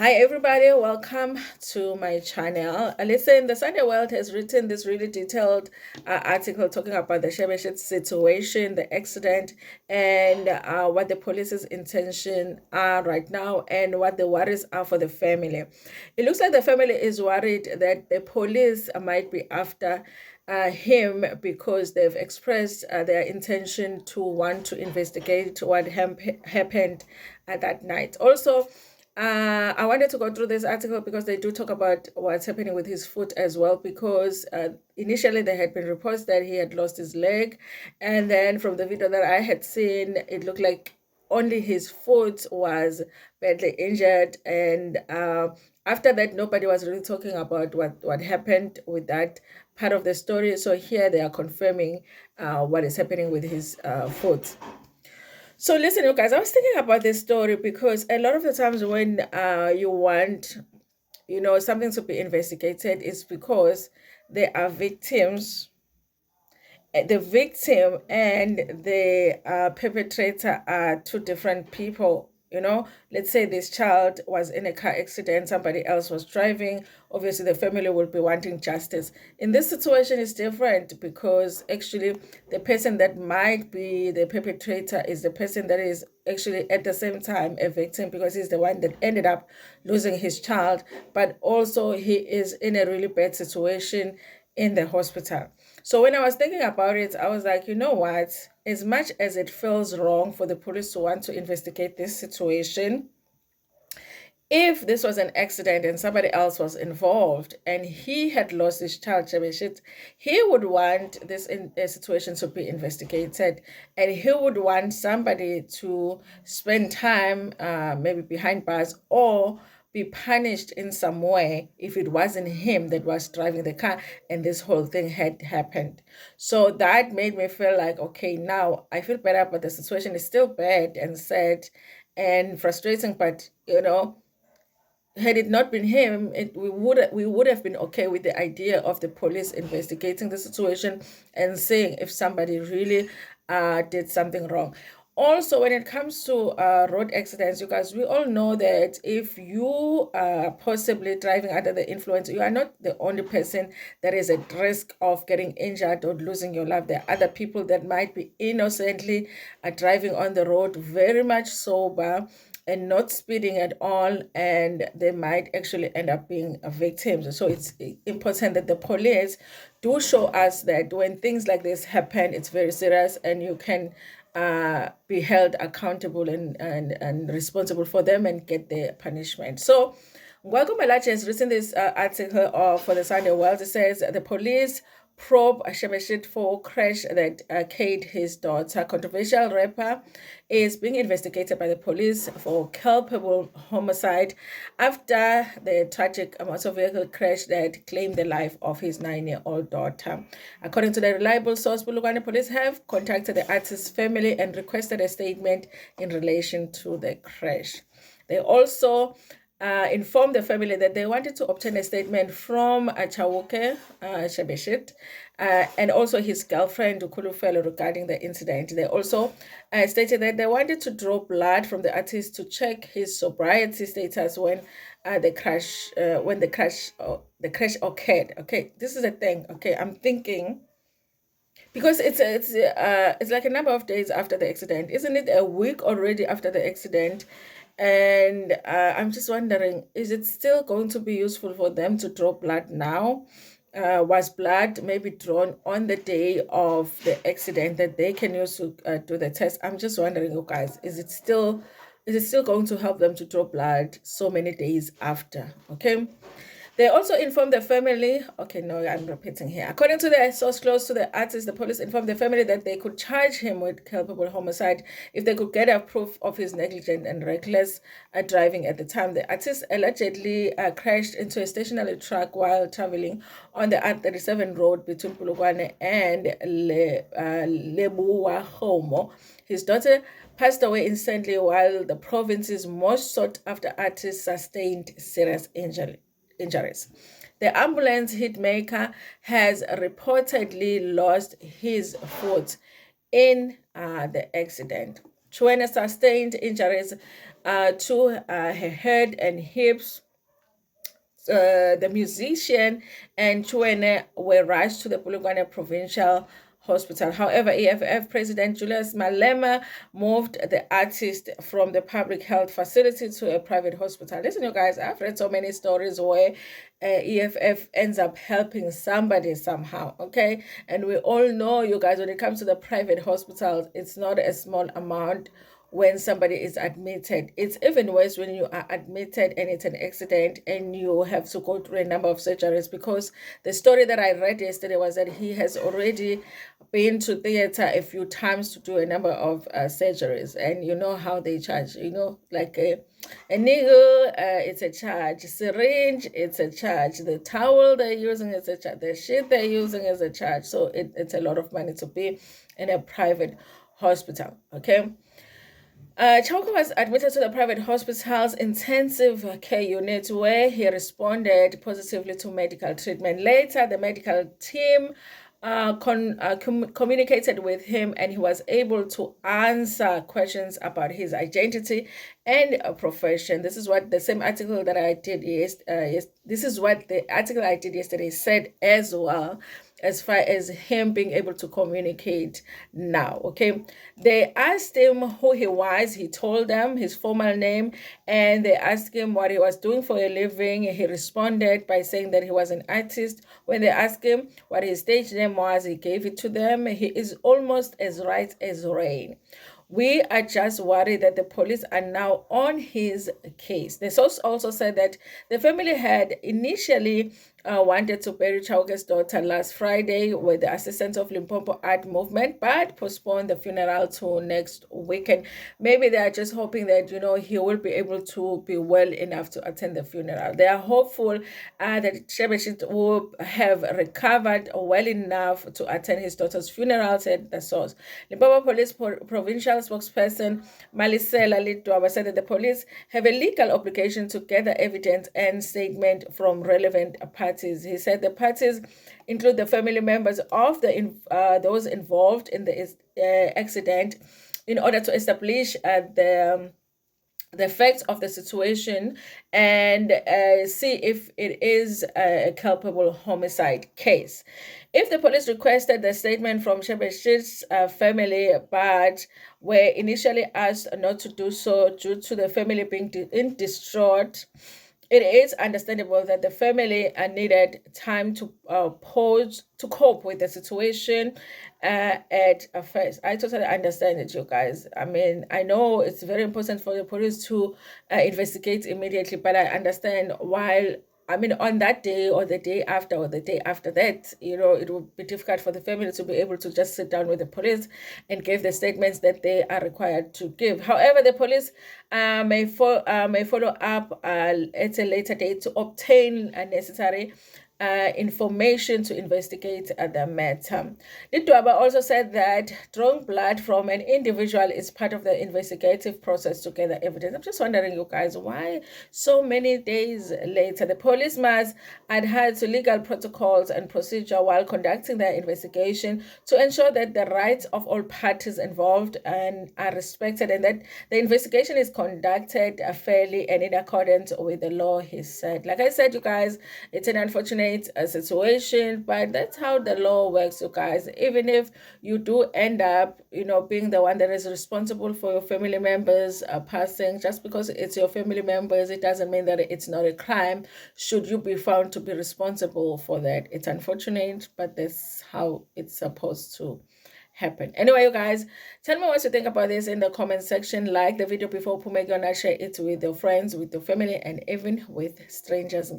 Hi everybody, welcome to my channel. Listen, the Sunday World has written this really detailed article talking about the Shebeshkt situation, the accident, and what the police's intention are right now and what the worries are for the family. It looks like the family is worried that the police might be after him because they've expressed their intention to want to investigate what happened that night. Also, I wanted to go through this article because they do talk about what's happening with his foot as well. Because initially there had been reports that he had lost his leg, and then from the video that I had seen, it looked like only his foot was badly injured. And after that, nobody was really talking about what happened with that part of the story. So here they are confirming what is happening with his foot. So listen, you guys, I was thinking about this story because a lot of the times when you want, something to be investigated is because there are victims. The victim and the perpetrator are two different people. Let's say this child was in a car accident, somebody else was driving. Obviously, the family will be wanting justice. In this situation, it's different because actually, the person that might be the perpetrator is the person that is actually at the same time a victim because he's the one that ended up losing his child, but also he is in a really bad situation in the hospital. So when I was thinking about it, I was like, you know what? As much as it feels wrong for the police to want to investigate this situation, if this was an accident and somebody else was involved and he had lost his child, Shebeshkt, he would want this situation to be investigated, and he would want somebody to spend time maybe behind bars or be punished in some way if it wasn't him that was driving the car and this whole thing had happened. So that made me feel like, okay, now I feel better, but the situation is still bad and sad and frustrating, but had it not been him, we would have been okay with the idea of the police investigating the situation and seeing if somebody really did something wrong. Also, when it comes to road accidents, you guys, we all know that if you are possibly driving under the influence, you are not the only person that is at risk of getting injured or losing your life. There are other people that might be innocently driving on the road, very much sober and not speeding at all, and they might actually end up being victims. So it's important that the police do show us that when things like this happen, it's very serious and you can be held accountable and responsible for them and get their punishment. So Ngwago Malachi has written this article for the Sunday World. It says the police probe Shebeshkt for crash that killed his daughter. Controversial rapper is being investigated by the police for culpable homicide after the tragic motor vehicle crash that claimed the life of his 9-year-old daughter. According to the reliable source, Bulugwane police have contacted the artist's family and requested a statement in relation to the crash. They also informed the family that they wanted to obtain a statement from Chawuke Shebeshkt and also his girlfriend Ukulufelo regarding the incident. They also stated that they wanted to draw blood from the artist to check his sobriety status when the crash occurred. Okay, this is a thing. Okay, I'm thinking because it's like a number of days after the accident, isn't it? A week already after the accident, and I'm just wondering, is it still going to be useful for them to draw blood now? Was blood maybe drawn on the day of the accident that they can use to do the test? I'm just wondering, you guys, is it still going to help them to draw blood so many days after? Okay. They also informed the family. Okay, no, I'm repeating here. According to the source close to the artist, the police informed the family that they could charge him with culpable homicide if they could get a proof of his negligent and reckless driving at the time. The artist allegedly crashed into a stationary truck while traveling on the R37 road between Pulukwane and Lebuwa Homo. His daughter passed away instantly, while the province's most sought after artist sustained serious injuries. The ambulance hitmaker has reportedly lost his foot in the accident. Chwene sustained injuries to her head and hips. The musician and Chuene were rushed to the Polokwane Provincial Hospital. However, EFF President Julius Malema moved the artist from the public health facility to a private hospital. Listen, you guys, I've read so many stories where EFF ends up helping somebody somehow, okay? And we all know, you guys, when it comes to the private hospitals, it's not a small amount when somebody is admitted. It's even worse when you are admitted and it's an accident and you have to go through a number of surgeries, because the story that I read yesterday was that he has already been to theater a few times to do a number of surgeries. And you know how they charge, like a needle, it's a charge. Syringe, it's a charge. The towel they're using is a charge. The sheet they're using is a charge. So it's a lot of money to be in a private hospital, okay? Chauke was admitted to the private hospital's intensive care unit, where he responded positively to medical treatment. Later, the medical team communicated with him, and he was able to answer questions about his identity and profession. This is what the same article that I did this is what the article I did yesterday said as well, as far as him being able to communicate now. Okay, they asked him who he was. He told them his formal name, and they asked him what he was doing for a living. He responded by saying that he was an artist. When they asked him what his stage name was, he gave it to them. He is almost as right as rain. We are just worried that the police are now on his case. The source also said that the family had initially wanted to bury Chauke's daughter last Friday with the assistance of Limpopo Art Movement, but postponed the funeral to next weekend. Maybe they are just hoping that, he will be able to be well enough to attend the funeral. They are hopeful that Shebeshkt will have recovered well enough to attend his daughter's funeral, said the source. Limpopo Police Provincial spokesperson Malisela Lidwaba said that the police have a legal obligation to gather evidence and statement from relevant parties. He said the parties include the family members of those involved in the accident, in order to establish the facts of the situation and see if it is a culpable homicide case. If the police requested the statement from Shebesht's family, but were initially asked not to do so due to the family being in distraught, it is understandable that the family needed time to cope with the situation at first. I totally understand it, you guys. I mean, I know it's very important for the police to investigate immediately, but I understand while. I mean, on that day or the day after that, it would be difficult for the family to be able to just sit down with the police and give the statements that they are required to give. However, the police may follow up at a later date to obtain necessary information to investigate the matter. Lidwaba also said that drawing blood from an individual is part of the investigative process to gather evidence. I'm just wondering, you guys, why so many days later? The police must adhere to legal protocols and procedure while conducting their investigation to ensure that the rights of all parties involved are respected, and that the investigation is conducted fairly and in accordance with the law, he said. Like I said, you guys, it's an unfortunate situation, but that's how the law works, you guys. Even if you do end up, being the one that is responsible for your family members passing, just because it's your family members, it doesn't mean that it's not a crime should you be found to be responsible for that. It's unfortunate, but that's how it's supposed to happen. Anyway, you guys, tell me what you think about this in the comment section. Like the video before Pumegona, share it with your friends, with your family, and even with strangers.